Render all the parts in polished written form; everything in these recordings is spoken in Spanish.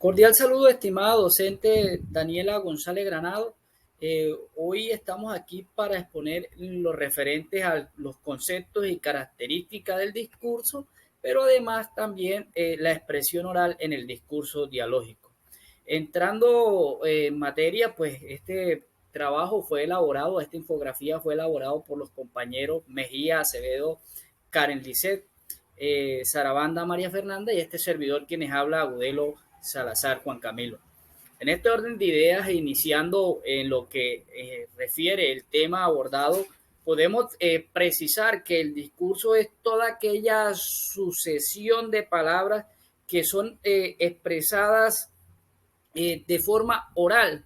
Cordial saludo, estimada docente Daniela González Granado. Hoy estamos aquí para exponer lo referentes a los conceptos y características del discurso, pero además también la expresión oral en el discurso dialógico. Entrando en materia, pues este trabajo fue elaborado, esta infografía fue elaborado por los compañeros Mejía Acevedo, Karen Lisset, Sarabanda María Fernanda y este servidor quienes habla Agudelo Salazar Juan Camilo. En este orden de ideas, iniciando en lo que refiere el tema abordado, podemos precisar que el discurso es toda aquella sucesión de palabras que son expresadas de forma oral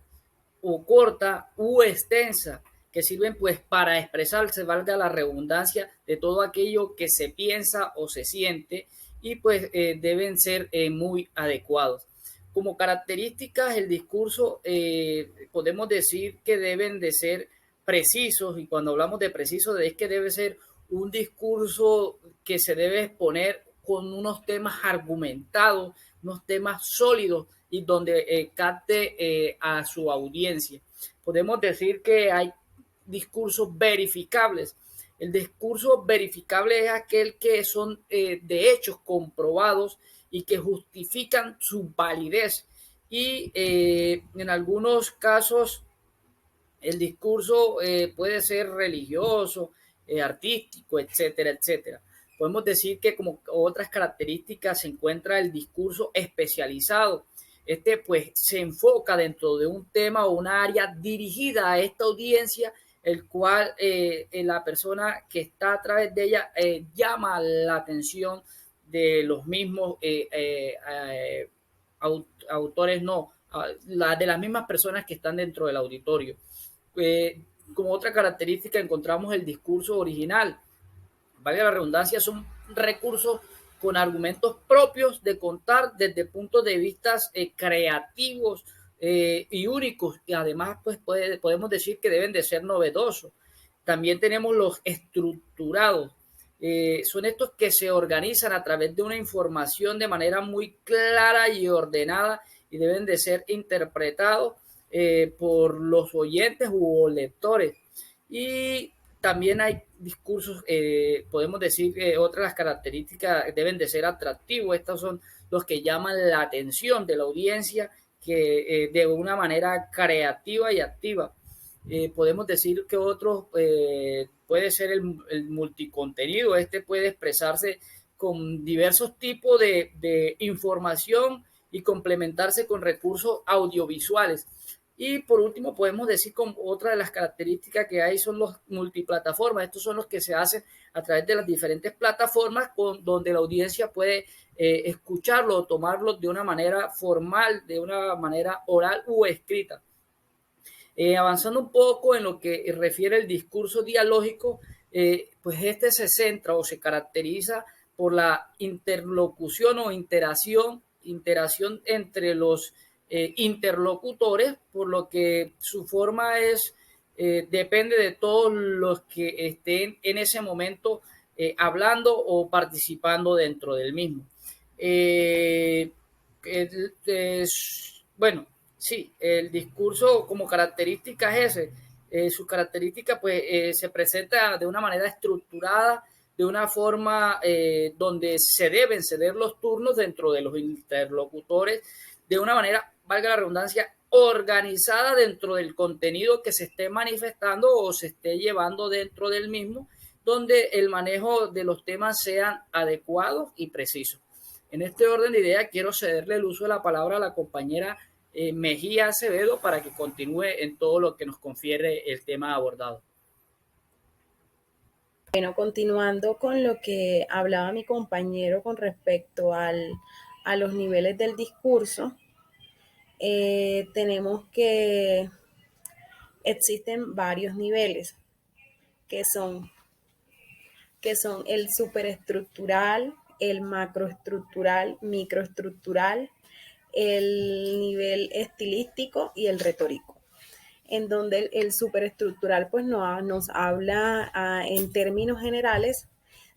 o corta u extensa, que sirven pues para expresarse, valga la redundancia, de todo aquello que se piensa o se siente y pues deben ser muy adecuados. Como características, el discurso podemos decir que deben de ser precisos, y cuando hablamos de precisos es que debe ser un discurso que se debe exponer con unos temas argumentados, unos temas sólidos y donde capte a su audiencia. Podemos decir que hay discursos verificables. El discurso verificable es aquel que son de hechos comprobados y que justifican su validez. Y en algunos casos el discurso puede ser religioso, artístico, etcétera, etcétera. Podemos decir que como otras características se encuentra el discurso especializado. Este pues se enfoca dentro de un tema o una área dirigida a esta audiencia, el cual la persona que está a través de ella llama la atención de los mismos autores, no, de las mismas personas que están dentro del auditorio. Eh, Como otra característica encontramos el discurso original. Vale la redundancia, son recursos con argumentos propios de contar desde puntos de vista creativos y únicos, y además pues podemos decir que deben de ser novedosos. También tenemos los estructurados. Son estos que se organizan a través de una información de manera muy clara y ordenada y deben de ser interpretados por los oyentes u lectores. Y también hay discursos, podemos decir que otras las características deben de ser atractivos. Estos son los que llaman la atención de la audiencia que de una manera creativa y activa. Podemos decir que otros puede ser el multicontenido. Este puede expresarse con diversos tipos de información y complementarse con recursos audiovisuales. Y por último, podemos decir como otra de las características que hay son los multiplataformas. Estos son los que se hacen a través de las diferentes plataformas donde la audiencia puede escucharlo o tomarlo de una manera formal, de una manera oral o escrita. Avanzando un poco en lo que refiere el discurso dialógico, pues este se centra o se caracteriza por la interlocución o interacción entre los interlocutores, por lo que su forma depende de todos los que estén en ese momento hablando o participando dentro del mismo. Eh, bueno, sí, el discurso como característica es ese. Su característica pues se presenta de una manera estructurada, de una forma donde se deben ceder los turnos dentro de los interlocutores, de una manera, valga la redundancia, organizada dentro del contenido que se esté manifestando o se esté llevando dentro del mismo, donde el manejo de los temas sean adecuados y precisos. En este orden de ideas quiero cederle el uso de la palabra a la compañera Mejía Acevedo para que continúe en todo lo que nos confiere el tema abordado. Bueno, continuando con lo que hablaba mi compañero con respecto a los niveles del discurso, tenemos que existen varios niveles que son, que son el superestructural, el macroestructural, microestructural, el nivel estilístico y el retórico, en donde el superestructural pues nos habla en términos generales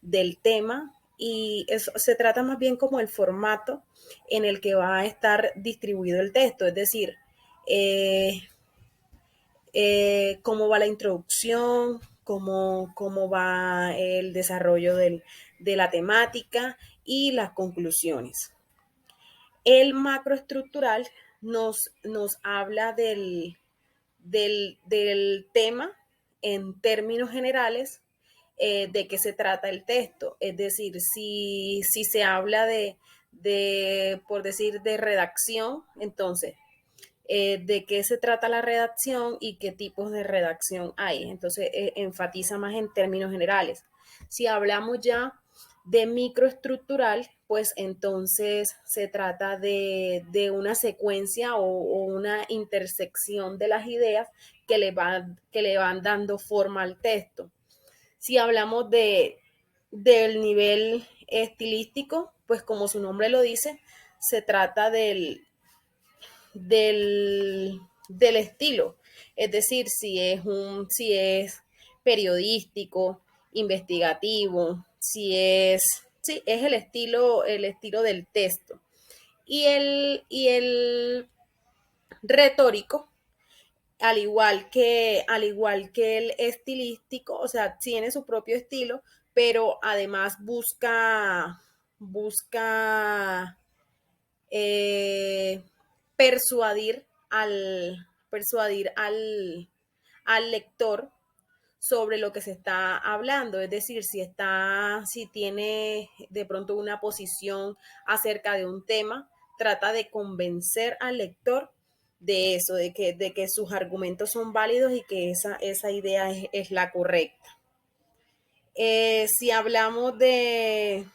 del tema y eso se trata más bien como el formato en el que va a estar distribuido el texto, es decir, eh, cómo va la introducción, cómo va el desarrollo de la temática y las conclusiones. El macroestructural nos habla del tema en términos generales, de qué se trata el texto. Es decir, si se habla por decir, de redacción, entonces, de qué se trata la redacción y qué tipos de redacción hay. Entonces, enfatiza más en términos generales. Si hablamos ya de microestructural, pues entonces se trata de una secuencia o una intersección de las ideas que le van dando forma al texto. Si hablamos del nivel estilístico, pues como su nombre lo dice, se trata del estilo. Es decir, si es periodístico, investigativo, sí, es el estilo del texto. Y el retórico, al igual que el estilístico, o sea, tiene su propio estilo, pero además busca eh, persuadir persuadir al lector sobre lo que se está hablando, es decir, si tiene de pronto una posición acerca de un tema, trata de convencer al lector de eso, de que sus argumentos son válidos y que esa idea es la correcta. Si hablamos de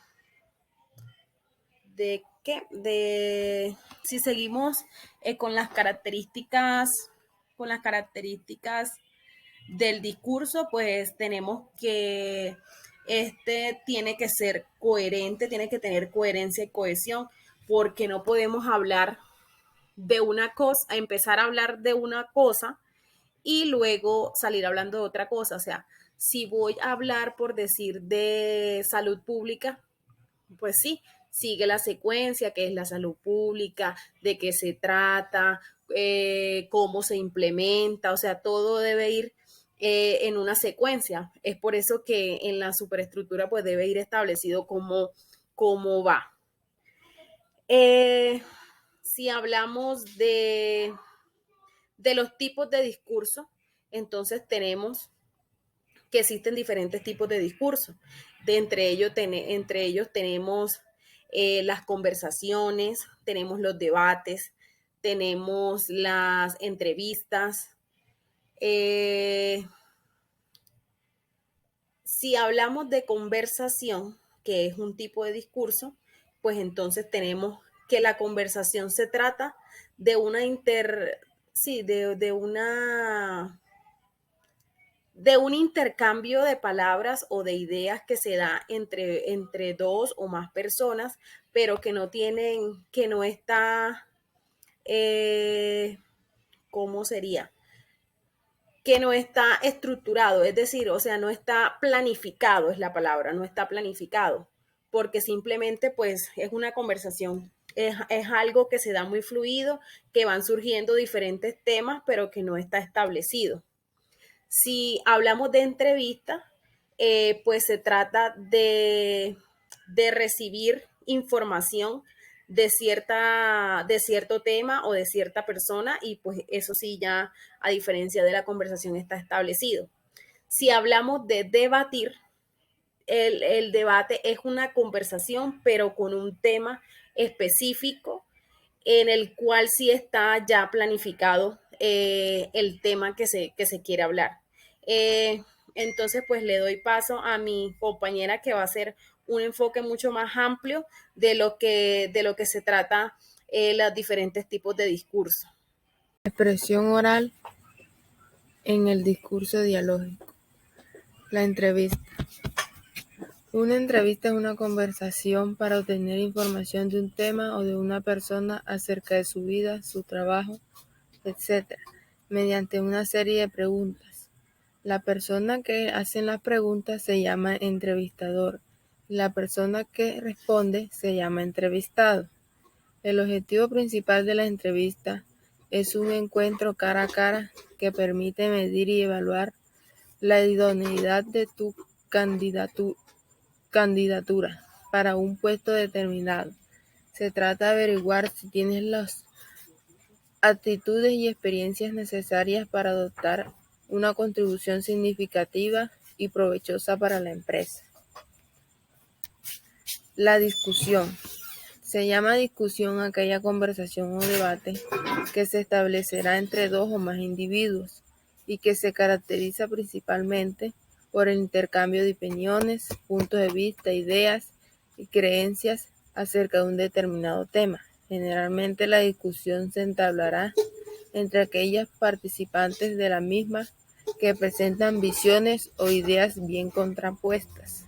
qué, de si seguimos con las características del discurso, pues tenemos que este tiene que ser coherente, tiene que tener coherencia y cohesión, porque no podemos hablar de una cosa, empezar a hablar de una cosa y luego salir hablando de otra cosa. O sea, si voy a hablar, por decir, de salud pública, pues sí, sigue la secuencia, que es la salud pública, de qué se trata, cómo se implementa, o sea, todo debe ir en una secuencia. Es por eso que en la superestructura pues debe ir establecido cómo va. Si hablamos de los tipos de discurso, entonces tenemos que existen diferentes tipos de discurso. Entre ellos tenemos las conversaciones, tenemos los debates, tenemos las entrevistas. Si hablamos de conversación, que es un tipo de discurso, pues entonces tenemos que la conversación se trata de una sí, de un intercambio de palabras o de ideas que se da entre dos o más personas, pero que no está, ¿cómo sería? Que no está estructurado, es decir, o sea, no está planificado, es la palabra, no está planificado, porque simplemente pues es una conversación, es algo que se da muy fluido, que van surgiendo diferentes temas, pero que no está establecido. Si hablamos de entrevista, pues se trata de recibir información de cierto tema o de cierta persona, y pues eso sí ya, a diferencia de la conversación, está establecido. Si hablamos de debatir, el debate es una conversación, pero con un tema específico en el cual sí está ya planificado el tema que se quiere hablar. Entonces, pues le doy paso a mi compañera, que va a hacer un enfoque mucho más amplio de lo que se trata los diferentes tipos de discurso. Expresión oral en el discurso dialógico. La entrevista. Una entrevista es una conversación para obtener información de un tema o de una persona acerca de su vida, su trabajo, etc., mediante una serie de preguntas. La persona que hace las preguntas se llama entrevistador La persona que responde se llama entrevistado. El objetivo principal de la entrevista es un encuentro cara a cara que permite medir y evaluar la idoneidad de tu candidatura para un puesto determinado. Se trata de averiguar si tienes las actitudes y experiencias necesarias para adoptar una contribución significativa y provechosa para la empresa. La discusión. Se llama discusión a aquella conversación o debate que se establecerá entre dos o más individuos y que se caracteriza principalmente por el intercambio de opiniones, puntos de vista, ideas y creencias acerca de un determinado tema. Generalmente la discusión se entablará entre aquellos participantes de la misma que presentan visiones o ideas bien contrapuestas.